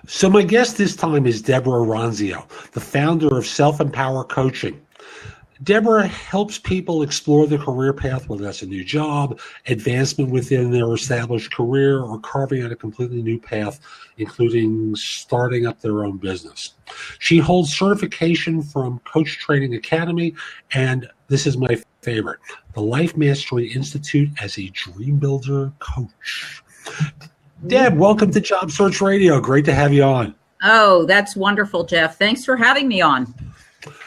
So my guest this time is Deborah Oronzio, the founder of Self-Empower Coaching. Deborah helps people explore their career path, whether that's a new job, advancement within their established career, or carving out a completely new path, including starting up their own business. She holds certification from Coach Training Academy, and this is my favorite, the Life Mastery Institute as a Dream Builder Coach. Deb, welcome to Job Search Radio. Great to have you on. Oh, that's wonderful, Jeff. Thanks for having me on.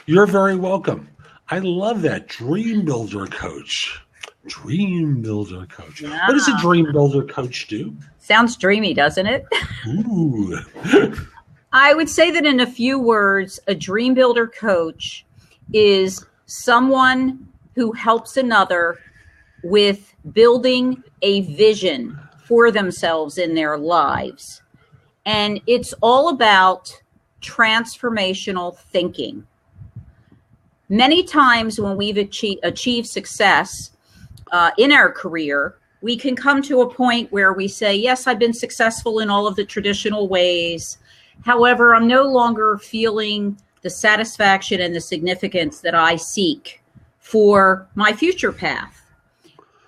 You're very welcome. I love that. Dream Builder Coach. Dream Builder Coach. Yeah. What does a Dream Builder Coach do? Sounds dreamy, doesn't it? Ooh. I would say that in a few words, a Dream Builder Coach is someone who helps another with building a vision for themselves in their lives. And it's all about transformational thinking. Many times when we've achieved success in our career, we can come to a point where we say, yes, I've been successful in all of the traditional ways. However, I'm no longer feeling the satisfaction and the significance that I seek for my future path.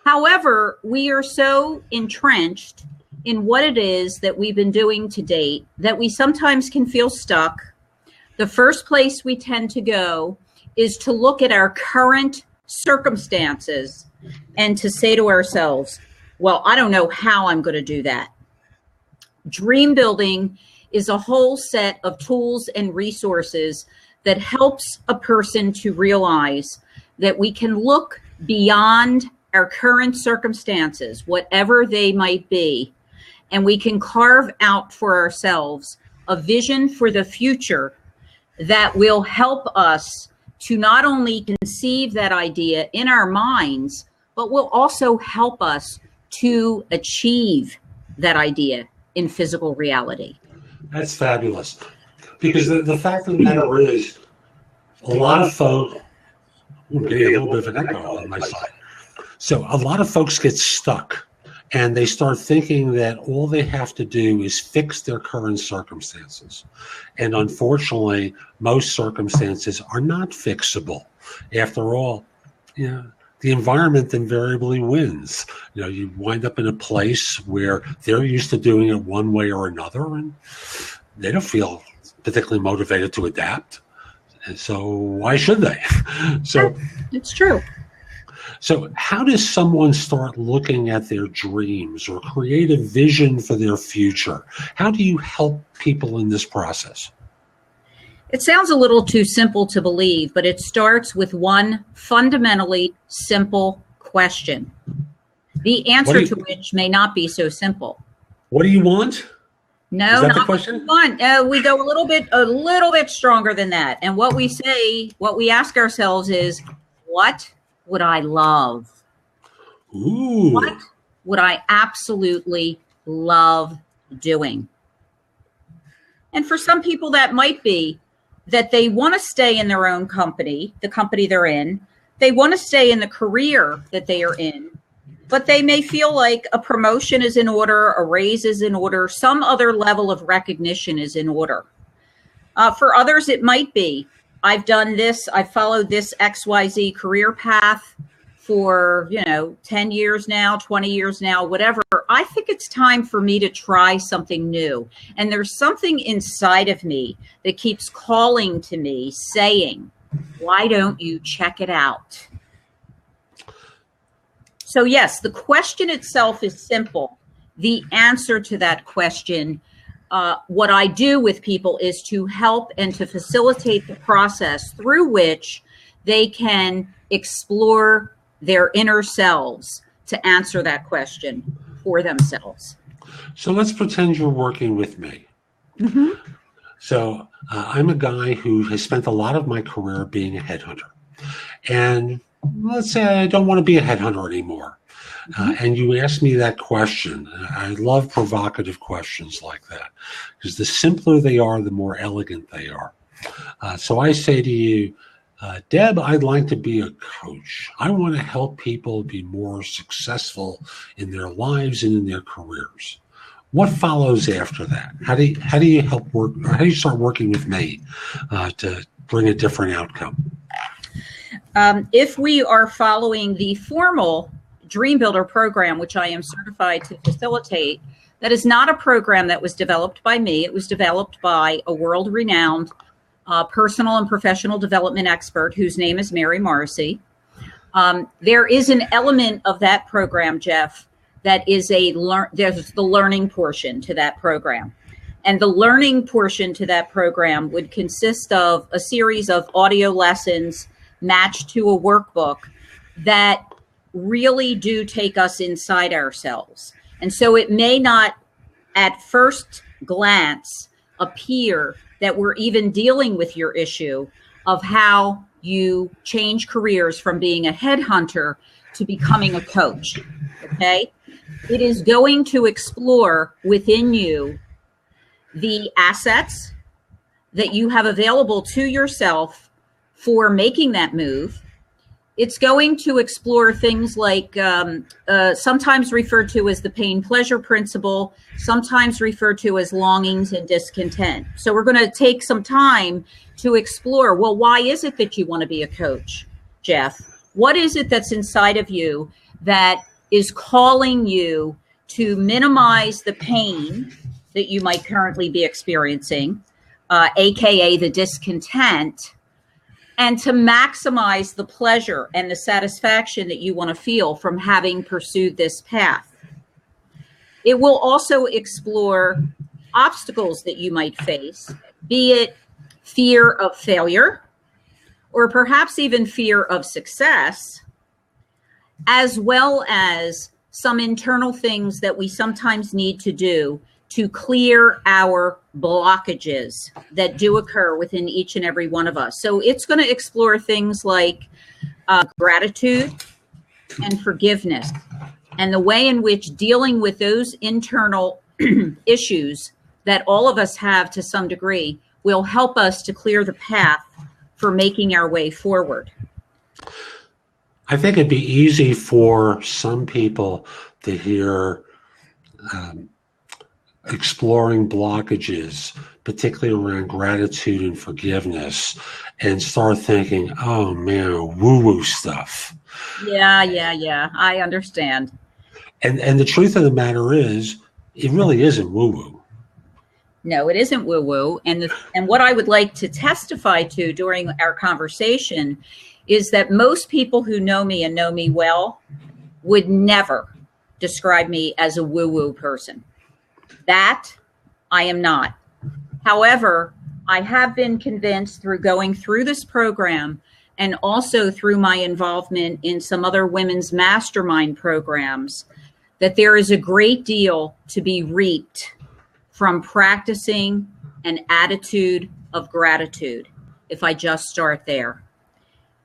However, we are so entrenched in what it is that we've been doing to date that we sometimes can feel stuck. The first place we tend to go is to look at our current circumstances and to say to ourselves, well, I don't know how I'm going to do that. Dream building is a whole set of tools and resources that helps a person to realize that we can look beyond our current circumstances, whatever they might be, and we can carve out for ourselves a vision for the future that will help us to not only conceive that idea in our minds, but will also help us to achieve that idea in physical reality. That's fabulous. Because the fact of the matter is, a lot of folks, I'm getting a little bit of an echo on my side. So a lot of folks get stuck and they start thinking that all they have to do is fix their current circumstances. And unfortunately, most circumstances are not fixable. After all, the environment invariably wins. You wind up in a place where they're used to doing it one way or another, and they don't feel particularly motivated to adapt. And so why should they? So it's true. So how does someone start looking at their dreams or create a vision for their future? How do you help people in this process? It sounds a little too simple to believe, but it starts with one fundamentally simple question, the answer to which may not be so simple. What do you want? No, not what we want. We go a little bit stronger than that. And what we ask ourselves is, what would I love? Ooh. What would I absolutely love doing? And for some people, that might be that they want to stay in their own company, the company they're in. They want to stay in the career that they are in, but they may feel like a promotion is in order, a raise is in order, some other level of recognition is in order. For others, it might be, I've done this, I've followed this XYZ career path for, 10 years now, 20 years now, whatever. I think it's time for me to try something new. And there's something inside of me that keeps calling to me saying, why don't you check it out? So yes, the question itself is simple. The answer to that question, what I do with people is to help and to facilitate the process through which they can explore their inner selves to answer that question for themselves. So let's pretend you're working with me. Mm-hmm. So I'm a guy who has spent a lot of my career being a headhunter. And let's say I don't want to be a headhunter anymore. And you ask me that question. I love provocative questions like that because the simpler they are, the more elegant they are. So I say to you, Deb, I'd like to be a coach. I want to help people be more successful in their lives and in their careers. What follows after that? How do you help work? Or how do you start working with me to bring a different outcome? If we are following the formal Dream Builder program, which I am certified to facilitate, that is not a program that was developed by me. It was developed by a world-renowned personal and professional development expert whose name is Mary Morrissey. There is an element of that program, Jeff, that is there's the learning portion to that program. And the learning portion to that program would consist of a series of audio lessons matched to a workbook that really do take us inside ourselves. And so it may not at first glance appear that we're even dealing with your issue of how you change careers from being a headhunter to becoming a coach, okay? It is going to explore within you the assets that you have available to yourself for making that move. It's going to explore things like sometimes referred to as the pain-pleasure principle, sometimes referred to as longings and discontent. So we're going to take some time to explore, well, why is it that you want to be a coach, Jeff? What is it that's inside of you that is calling you to minimize the pain that you might currently be experiencing, AKA the discontent, and to maximize the pleasure and the satisfaction that you want to feel from having pursued this path? It will also explore obstacles that you might face, be it fear of failure, or perhaps even fear of success, as well as some internal things that we sometimes need to do to clear our blockages that do occur within each and every one of us. So it's going to explore things like gratitude and forgiveness, and the way in which dealing with those internal issues that all of us have to some degree will help us to clear the path for making our way forward. I think it'd be easy for some people to hear exploring blockages, particularly around gratitude and forgiveness, and start thinking, oh man, woo-woo stuff. Yeah. I understand. And the truth of the matter is, it really isn't woo-woo. No, it isn't woo-woo. And what I would like to testify to during our conversation is that most people who know me and know me well would never describe me as a woo-woo person. That I am not. However, I have been convinced through going through this program and also through my involvement in some other women's mastermind programs that there is a great deal to be reaped from practicing an attitude of gratitude. If I just start there,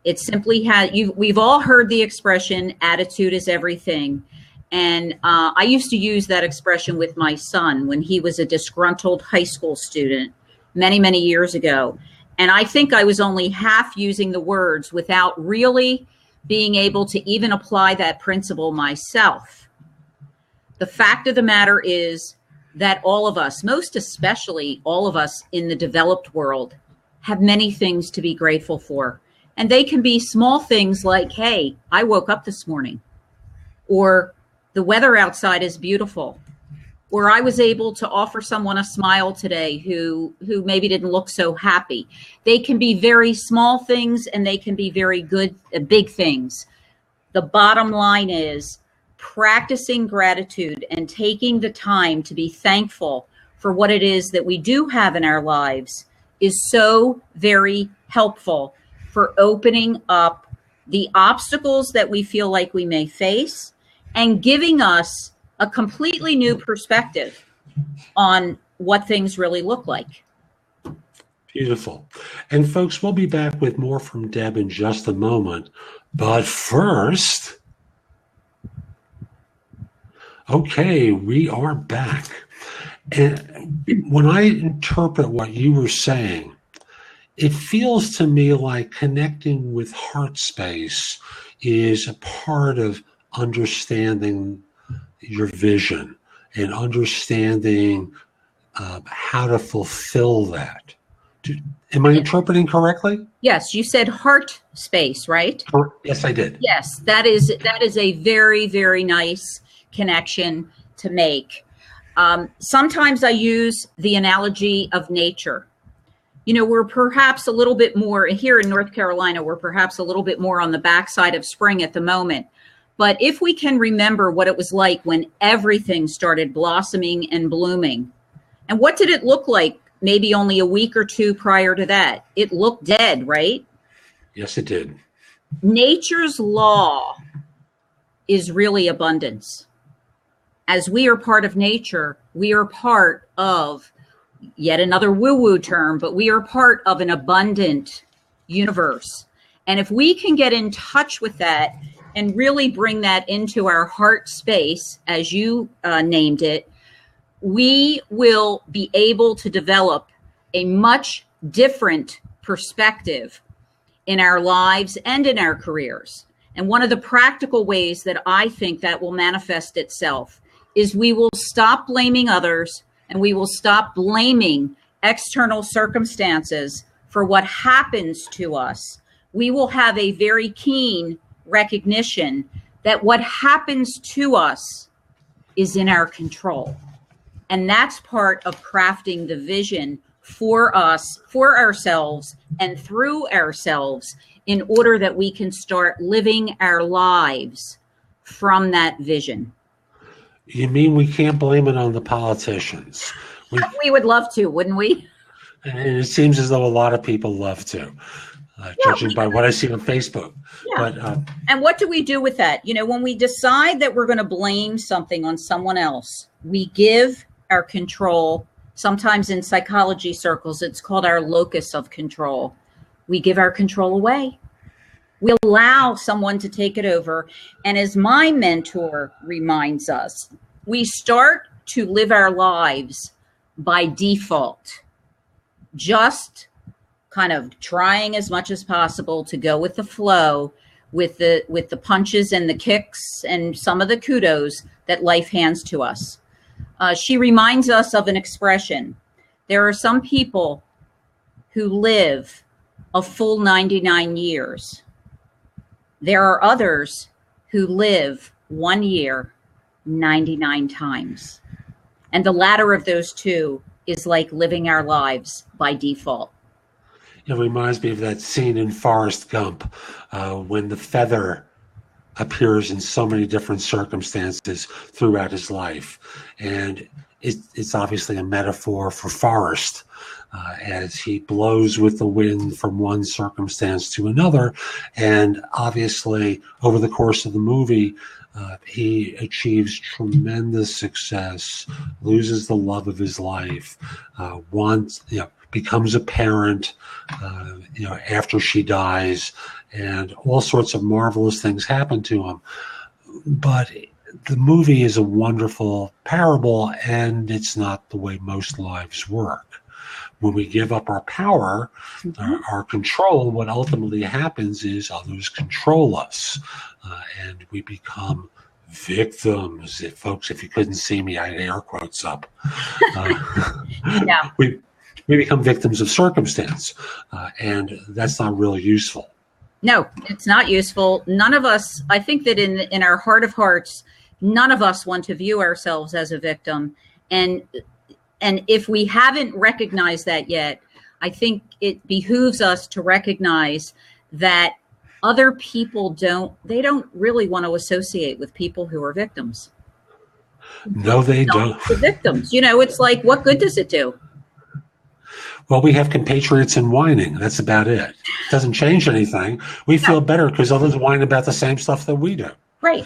it simply we've all heard the expression, attitude is everything. And I used to use that expression with my son when he was a disgruntled high school student many, many years ago. And I think I was only half using the words without really being able to even apply that principle myself. The fact of the matter is that all of us, most especially all of us in the developed world, have many things to be grateful for. And they can be small things like, hey, I woke up this morning, or the weather outside is beautiful, or I was able to offer someone a smile today who maybe didn't look so happy. They can be very small things and they can be very good, big things. The bottom line is practicing gratitude and taking the time to be thankful for what it is that we do have in our lives is so very helpful for opening up the obstacles that we feel like we may face and giving us a completely new perspective on what things really look like. Beautiful. And folks, we'll be back with more from Deb in just a moment. But first, okay, we are back. And when I interpret what you were saying, it feels to me like connecting with heart space is a part of understanding your vision and understanding how to fulfill that. Am I interpreting correctly? Yes, you said heart space, right? Yes, I did. Yes, that is a very, very nice connection to make. Sometimes I use the analogy of nature. You know, we're perhaps a little bit more here in North Carolina, we're perhaps a little bit more on the backside of spring at the moment. But if we can remember what it was like when everything started blossoming and blooming, and what did it look like maybe only a week or two prior to that? It looked dead, right? Yes, it did. Nature's law is really abundance. As we are part of nature, we are part of yet another woo-woo term, but we are part of an abundant universe. And if we can get in touch with that and really bring that into our heart space, as you named it, we will be able to develop a much different perspective in our lives and in our careers. And one of the practical ways that I think that will manifest itself is we will stop blaming others and we will stop blaming external circumstances for what happens to us. We will have a very keen recognition that what happens to us is in our control. And that's part of crafting the vision for us, for ourselves, and through ourselves in order that we can start living our lives from that vision. You mean we can't blame it on the politicians? We would love to, wouldn't we? And it seems as though a lot of people love to, judging by what I see on Facebook. Yeah. But and what do we do with that? You know, when we decide that we're going to blame something on someone else, we give our control. Sometimes in psychology circles, it's called our locus of control. We give our control away. We allow someone to take it over. And as my mentor reminds us, we start to live our lives by default, just kind of trying as much as possible to go with the flow, with the punches and the kicks and some of the kudos that life hands to us. She reminds us of an expression. There are some people who live a full 99 years. There are others who live 1 year 99 times. And the latter of those two is like living our lives by default. it reminds me of that scene in Forrest Gump when the feather appears in so many different circumstances throughout his life. And it's obviously a metaphor for Forrest as he blows with the wind from one circumstance to another. And obviously, over the course of the movie, he achieves tremendous success, loses the love of his life, becomes a parent, after she dies, and all sorts of marvelous things happen to him. But the movie is a wonderful parable, and it's not the way most lives work. When we give up our power, our control, what ultimately happens is others control us, and we become victims. If you couldn't see me, I had air quotes up. Yeah. We become victims of circumstance, and that's not really useful. No, it's not useful. None of us, I think that in our heart of hearts, none of us want to view ourselves as a victim. And if we haven't recognized that yet, I think it behooves us to recognize that other people don't really want to associate with people who are victims. No, they don't. The victims, it's like, what good does it do? Well, we have compatriots in whining. That's about it. It doesn't change anything. We feel better because others whine about the same stuff that we do. Right.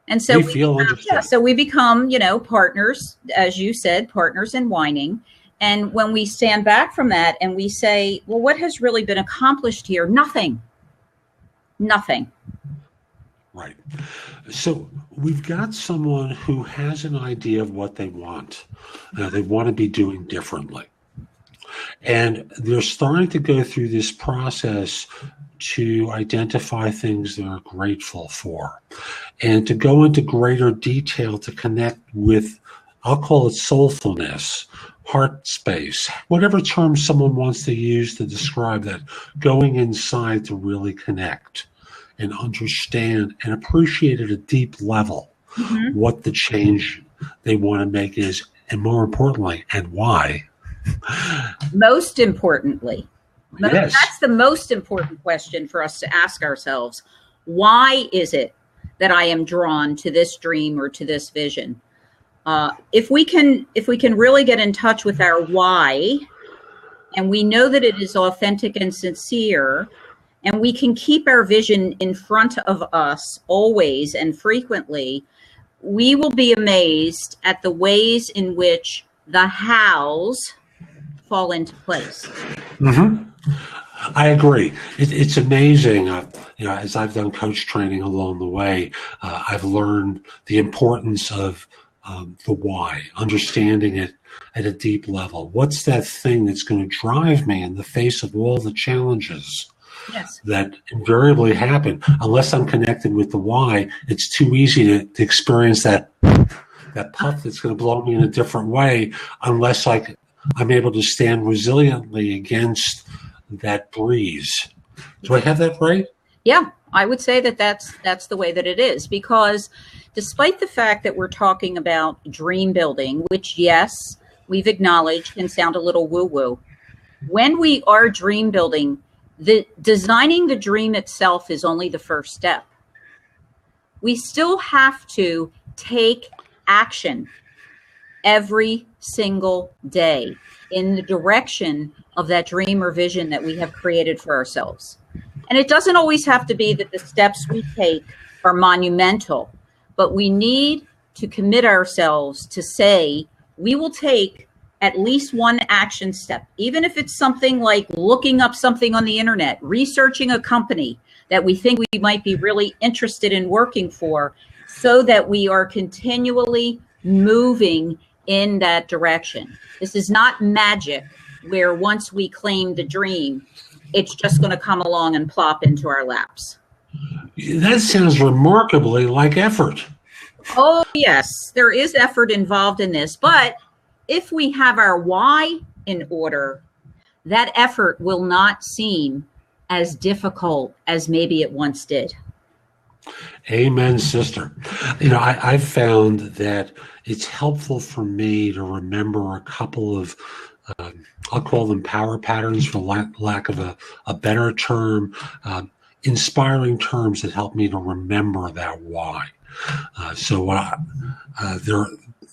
And so we feel understood. So we become, partners, as you said, partners in whining. And when we stand back from that and we say, well, what has really been accomplished here? Nothing. Right. So we've got someone who has an idea of what they want. They want to be doing differently. And they're starting to go through this process to identify things they're grateful for and to go into greater detail to connect with I'll call it soulfulness, heart space, whatever term someone wants to use to describe that, going inside to really connect and understand and appreciate at a deep level what the change they want to make is, and more importantly, and why. Most importantly, Yes. that's the most important question for us to ask ourselves. Why is it that I am drawn to this dream or to this vision? If we can really get in touch with our why, and we know that it is authentic and sincere, and we can keep our vision in front of us always and frequently, we will be amazed at the ways in which the hows fall into place. I agree. It's amazing. As I've done coach training along the way, I've learned the importance of the why, understanding it at a deep level. What's that thing that's going to drive me in the face of all the challenges that invariably happen? Unless I'm connected with the why, it's too easy to experience that puff that's going to blow me in a different way, unless I'm able to stand resiliently against that breeze. Do I have that right? Yeah, I would say that's the way that it is, because despite the fact that we're talking about dream building, which, yes, we've acknowledged can sound a little woo-woo, when we are dream building, designing the dream itself is only the first step. We still have to take action every single day in the direction of that dream or vision that we have created for ourselves. And it doesn't always have to be that the steps we take are monumental, but we need to commit ourselves to say we will take at least one action step, even if it's something like looking up something on the internet, researching a company that we think we might be really interested in working for, so that we are continually moving in that direction. This is not magic where once we claim the dream, it's just going to come along and plop into our laps. That sounds remarkably like effort. Oh, yes, there is effort involved in this. But if we have our why in order, that effort will not seem as difficult as maybe it once did. Amen, sister. I've found that it's helpful for me to remember a couple of, I'll call them power patterns for lack of a better term, inspiring terms that help me to remember that why.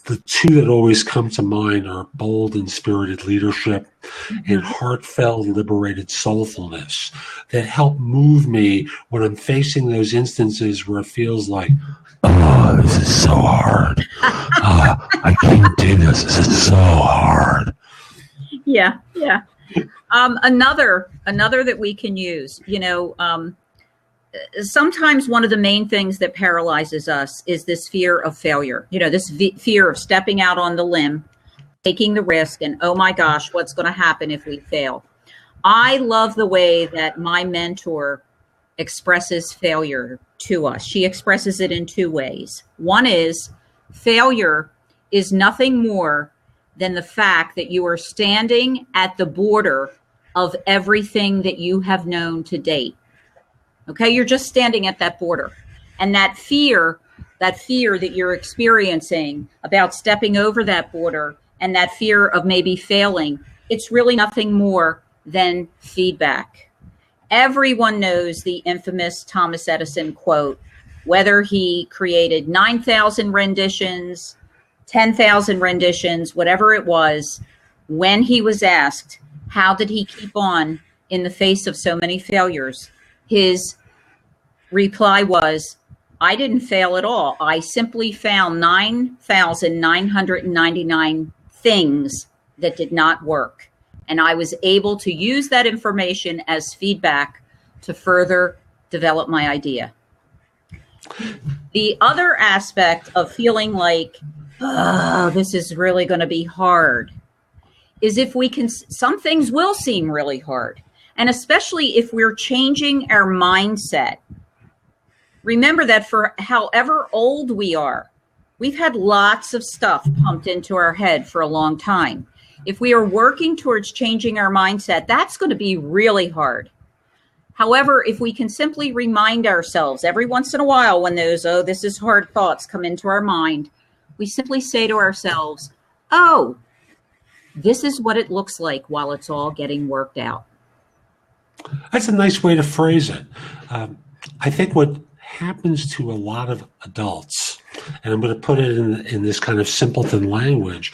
The two that always come to mind are bold and spirited leadership and heartfelt, liberated soulfulness that help move me when I'm facing those instances where it feels like, oh, this is so hard. I can't do this. This is so hard. Yeah. Another that we can use, sometimes one of the main things that paralyzes us is this fear of failure, this fear of stepping out on the limb, taking the risk, and oh my gosh, what's going to happen if we fail? I love the way that my mentor expresses failure to us. She expresses it in two ways. One is failure is nothing more than the fact that you are standing at the border of everything that you have known to date. Okay, you're just standing at that border. And that fear that you're experiencing about stepping over that border and that fear of maybe failing, it's really nothing more than feedback. Everyone knows the infamous Thomas Edison quote, whether he created 9,000 renditions, 10,000 renditions, whatever it was, when he was asked, how did he keep on in the face of so many failures? His reply was, I didn't fail at all. I simply found 9,999 things that did not work. And I was able to use that information as feedback to further develop my idea. The other aspect of feeling like, this is really going to be hard, is if we can, some things will seem really hard. And especially if we're changing our mindset. Remember that for however old we are, We've had lots of stuff pumped into our head for a long time. If we are working towards changing our mindset, that's going to be really hard. However, if we can simply remind ourselves every once in a while when those, oh, this is hard thoughts come into our mind, we simply say to ourselves, oh, this is what it looks like while it's all getting worked out. That's a nice way to phrase it. I think what happens to a lot of adults, and I'm going to put it in this kind of simpleton language,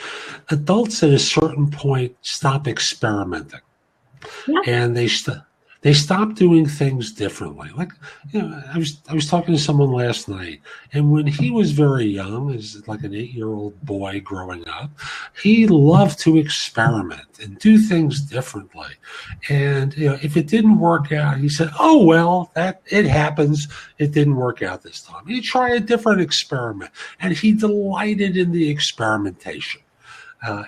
adults at a certain point stop experimenting. Yeah. And they stop doing things differently. Like, I was talking to someone last night, and when he was very young, as like an 8-year-old boy growing up, he loved to experiment and do things differently. And if it didn't work out, he said, "Oh well, it happens. It didn't work out this time." He'd try a different experiment, and he delighted in the experimentation.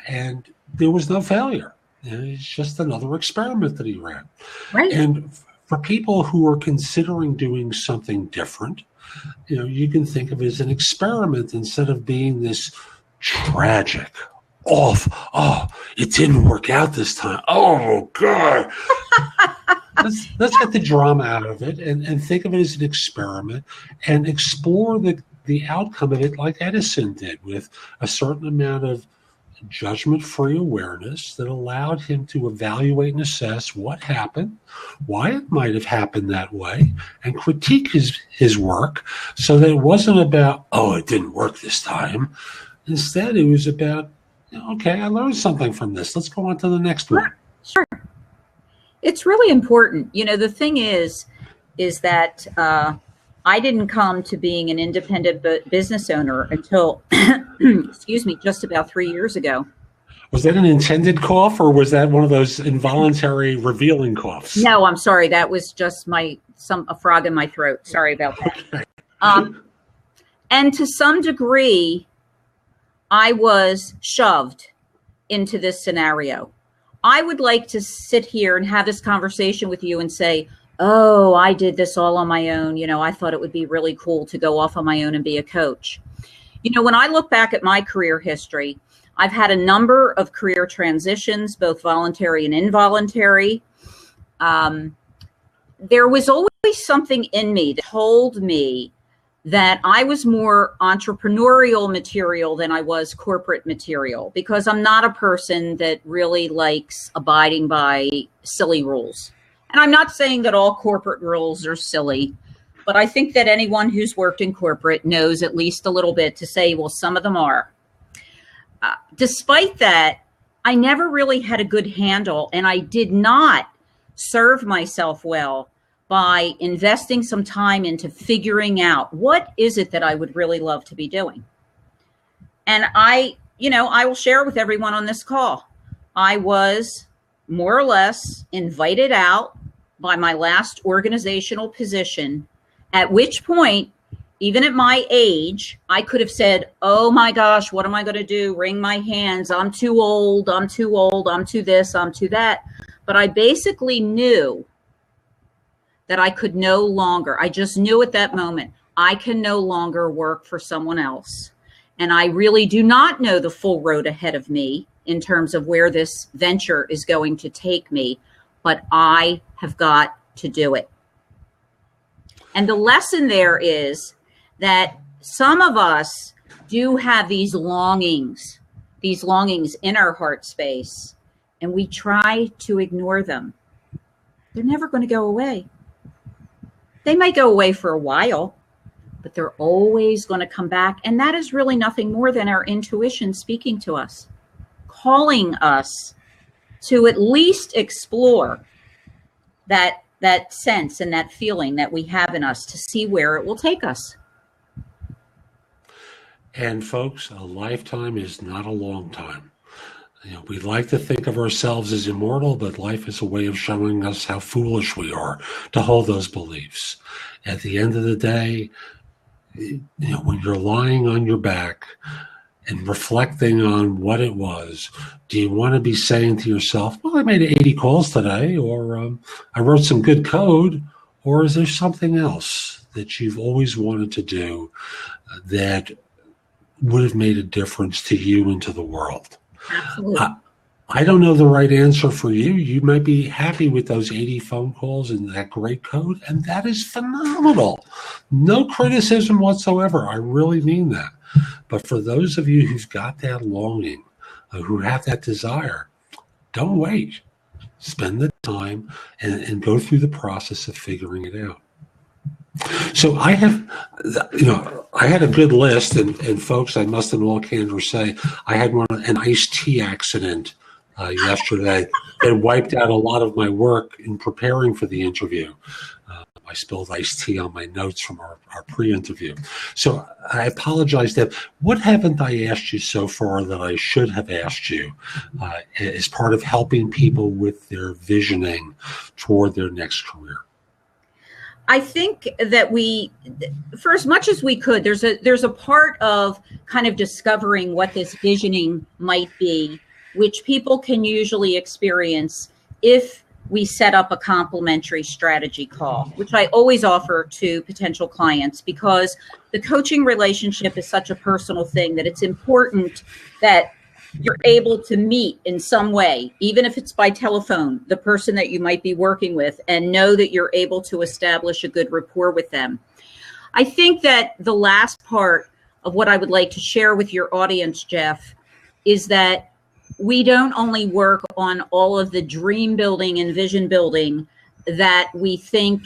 And there was no failure. It's just another experiment that he ran. Right. And for people who are considering doing something different, you can think of it as an experiment instead of being this tragic, it didn't work out this time. Oh, God. let's get the drama out of it and think of it as an experiment and explore the outcome of it like Edison did, with a certain amount of judgment-free awareness that allowed him to evaluate and assess what happened, why it might have happened that way, and critique his work so that it wasn't about, oh, it didn't work this time. Instead, it was about, okay, I learned something from this. Let's go on to the next one. Sure. It's really important. The thing is that I didn't come to being an independent business owner until, excuse me, just about 3 years ago. Was that an intended cough, or was that one of those involuntary revealing coughs? No, I'm sorry. That was just a frog in my throat. Sorry about that. Okay. And to some degree, I was shoved into this scenario. I would like to sit here and have this conversation with you and say, oh, I did this all on my own. I thought it would be really cool to go off on my own and be a coach. When I look back at my career history, I've had a number of career transitions, both voluntary and involuntary. There was always something in me that told me that I was more entrepreneurial material than I was corporate material, because I'm not a person that really likes abiding by silly rules. And I'm not saying that all corporate rules are silly, but I think that anyone who's worked in corporate knows at least a little bit to say, well, some of them are. Despite that, I never really had a good handle, and I did not serve myself well by investing some time into figuring out what is it that I would really love to be doing. And I will share with everyone on this call, I was more or less invited out by my last organizational position, at which point, even at my age, I could have said, oh my gosh, what am I going to do? Wring my hands. I'm too old. I'm too this, I'm too that. But I basically knew that I could no longer, I just knew at that moment, I can no longer work for someone else. And I really do not know the full road ahead of me in terms of where this venture is going to take me, but I have got to do it. And the lesson there is that some of us do have these longings in our heart space, and we try to ignore them. They're never going to go away. They might go away for a while, but they're always going to come back. And that is really nothing more than our intuition speaking to us, calling us to at least explore that sense and that feeling that we have in us to see where it will take us. And folks, a lifetime is not a long time. We like to think of ourselves as immortal, but life is a way of showing us how foolish we are to hold those beliefs. At the end of the day, when you're lying on your back and reflecting on what it was, do you want to be saying to yourself, well, I made 80 calls today, or I wrote some good code, or is there something else that you've always wanted to do that would have made a difference to you and to the world. Absolutely. I don't know the right answer for you. You might be happy with those 80 phone calls and that great code, and that is phenomenal. No criticism whatsoever. I really mean that. But for those of you who've got that longing, who have that desire, don't wait. Spend the time and go through the process of figuring it out. So I had a good list, and folks, I must in all candor say, I had an iced tea accident yesterday that wiped out a lot of my work in preparing for the interview. I spilled iced tea on my notes from our pre-interview. So I apologize, Deb. What haven't I asked you so far that I should have asked you as part of helping people with their visioning toward their next career? I think that for as much as we could, there's a part of kind of discovering what this visioning might be, which people can usually experience if we set up a complimentary strategy call, which I always offer to potential clients, because the coaching relationship is such a personal thing that it's important that you're able to meet in some way, even if it's by telephone, the person that you might be working with, and know that you're able to establish a good rapport with them. I think that the last part of what I would like to share with your audience, Jeff, is that we don't only work on all of the dream building and vision building that we think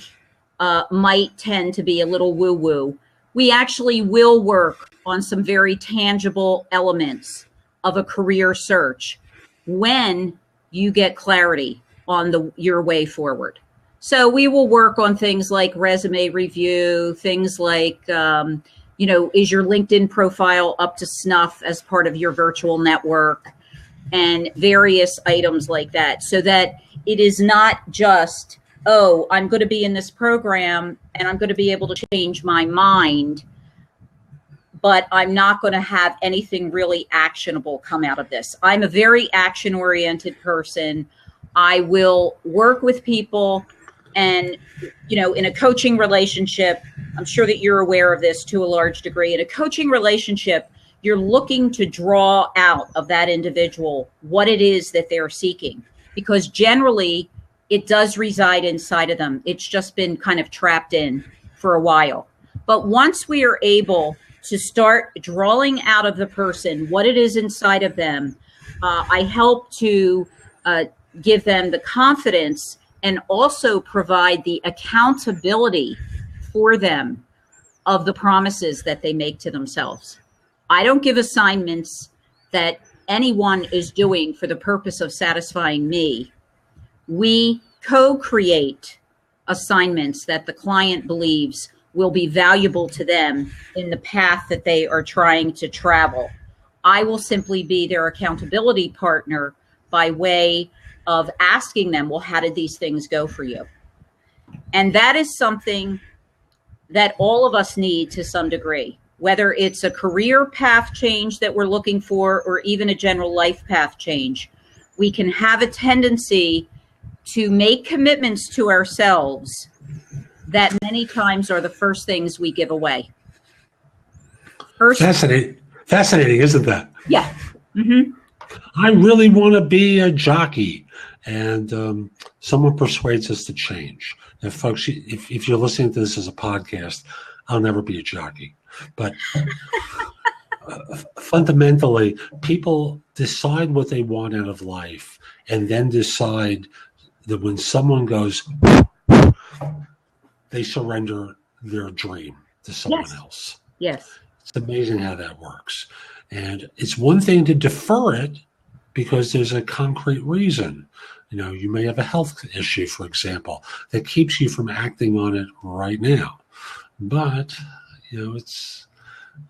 might tend to be a little woo-woo. We actually will work on some very tangible elements of a career search when you get clarity on your way forward. So we will work on things like resume review, things like, is your LinkedIn profile up to snuff as part of your virtual network, and various items like that, so that it is not just, oh, I'm going to be in this program and I'm going to be able to change my mind, but I'm not going to have anything really actionable come out of this. I'm a very action-oriented person. I will work with people, and, in a coaching relationship, I'm sure that you're aware of this to a large degree. In a coaching relationship, you're looking to draw out of that individual what it is that they're seeking, because generally it does reside inside of them. It's just been kind of trapped in for a while. But once we are able to start drawing out of the person what it is inside of them, I help to give them the confidence and also provide the accountability for them of the promises that they make to themselves. I don't give assignments that anyone is doing for the purpose of satisfying me. We co-create assignments that the client believes will be valuable to them in the path that they are trying to travel. I will simply be their accountability partner by way of asking them, well, how did these things go for you? And that is something that all of us need to some degree, whether it's a career path change that we're looking for or even a general life path change. We can have a tendency to make commitments to ourselves that many times are the first things we give away. Fascinating, isn't that? Yeah. Mm-hmm. I really want to be a jockey, and someone persuades us to change. Now, folks, if you're listening to this as a podcast, I'll never be a jockey. But fundamentally, people decide what they want out of life, and then decide that when someone goes, they surrender their dream to someone else. Yes. It's amazing how that works. And it's one thing to defer it because there's a concrete reason. You may have a health issue, for example, that keeps you from acting on it right now. But, it's,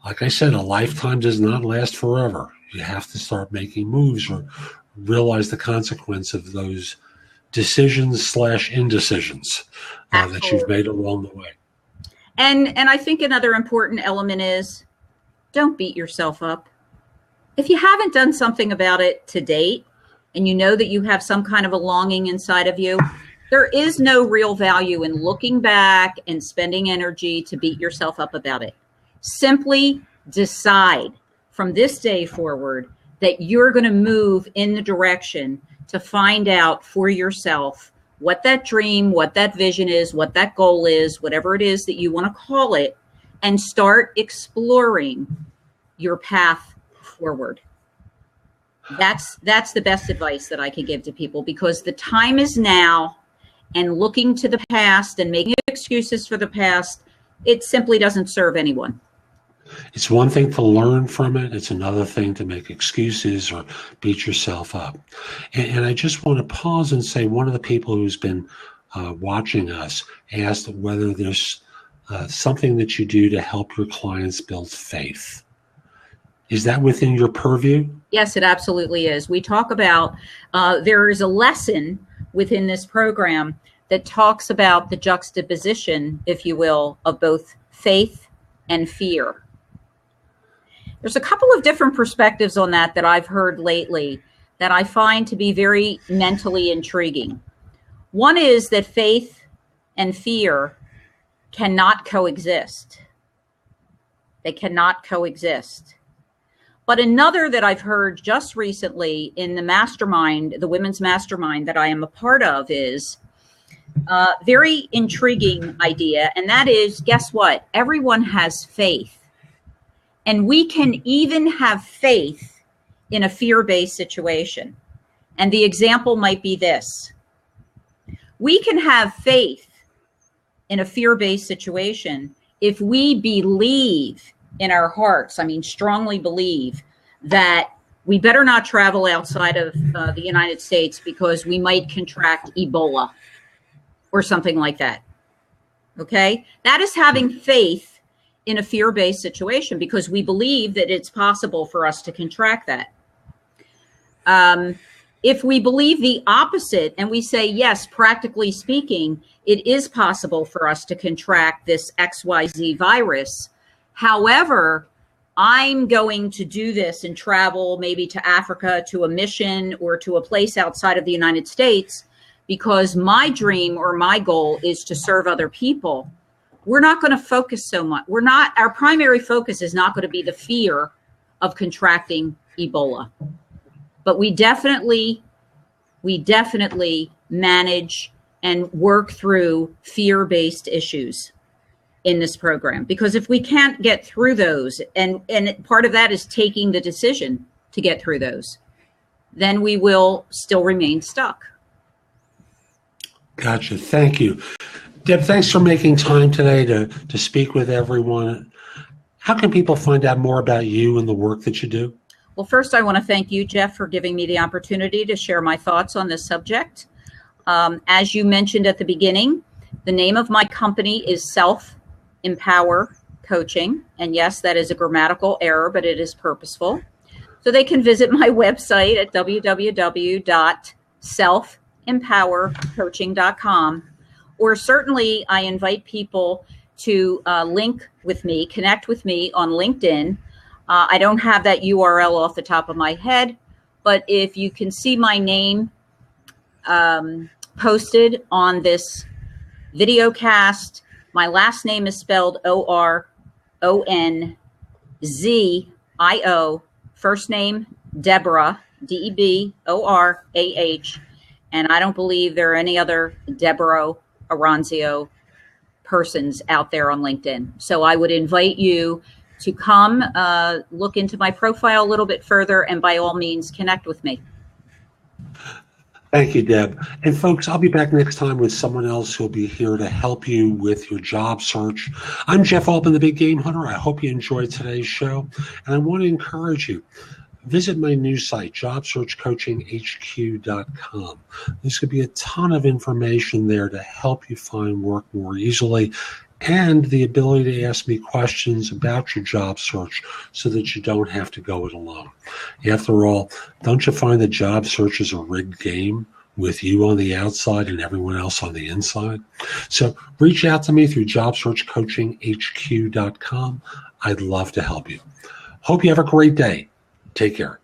like I said, a lifetime does not last forever. You have to start making moves or realize the consequence of those decisions/indecisions that you've made along the way. And I think another important element is, don't beat yourself up. If you haven't done something about it to date, and you know that you have some kind of a longing inside of you, there is no real value in looking back and spending energy to beat yourself up about it. Simply decide from this day forward that you're going to move in the direction to find out for yourself what that dream, what that vision is, what that goal is, whatever it is that you want to call it, and start exploring your path forward. That's the best advice that I can give to people, because the time is now, and looking to the past and making excuses for the past, it simply doesn't serve anyone. It's one thing to learn from it. It's another thing to make excuses or beat yourself up. And I just want to pause and say, one of the people who's been watching us asked whether there's something that you do to help your clients build faith. Is that within your purview? Yes, it absolutely is. We talk about, there is a lesson within this program that talks about the juxtaposition, if you will, of both faith and fear. There's a couple of different perspectives on that I've heard lately that I find to be very mentally intriguing. One is that faith and fear cannot coexist. They cannot coexist. But another that I've heard just recently in the mastermind, the women's mastermind that I am a part of, is a very intriguing idea. And that is, guess what? Everyone has faith. And we can even have faith in a fear-based situation. And the example might be this. We can have faith in a fear-based situation if we believe in our hearts, strongly believe that we better not travel outside of the United States because we might contract Ebola or something like that. Okay? That is having faith in a fear-based situation, because we believe that it's possible for us to contract that. If we believe the opposite and we say, yes, practically speaking, it is possible for us to contract this XYZ virus. However, I'm going to do this and travel maybe to Africa, to a our or to a place outside of the United States because my dream or my goal is to serve other people. We're not going to focus so much. Our primary focus is not going to be the fear of contracting Ebola, but we definitely manage and work through fear-based issues in this program, because if we can't get through those, and part of that is taking the decision to get through those, then we will still remain stuck. Gotcha. Thank you. Deb, thanks for making time today to speak with everyone. How can people find out more about you and the work that you do? Well, first, I want to thank you, Jeff, for giving me the opportunity to share my thoughts on this subject. As you mentioned at the beginning, the name of my company is Self-Empower Coaching. And yes, that is a grammatical error, but it is purposeful. So they can visit my website at www.selfempowercoaching.com. Or certainly I invite people to link with me, connect with me on LinkedIn. I don't have that URL off the top of my head, but if you can see my name posted on this video cast, my last name is spelled Oronzio, first name Deborah, Deborah, and I don't believe there are any other Deborah Oronzio persons out there on LinkedIn. So I would invite you to come look into my profile a little bit further, and by all means, connect with me. Thank you, Deb. And folks, I'll be back next time with someone else who'll be here to help you with your job search. I'm Jeff Altman, the Big Game Hunter. I hope you enjoyed today's show. And I want to encourage you, visit my new site, jobsearchcoachinghq.com. There's going to be a ton of information there to help you find work more easily, and the ability to ask me questions about your job search so that you don't have to go it alone. After all, don't you find that job search is a rigged game with you on the outside and everyone else on the inside? So reach out to me through jobsearchcoachinghq.com. I'd love to help you. Hope you have a great day. Take care.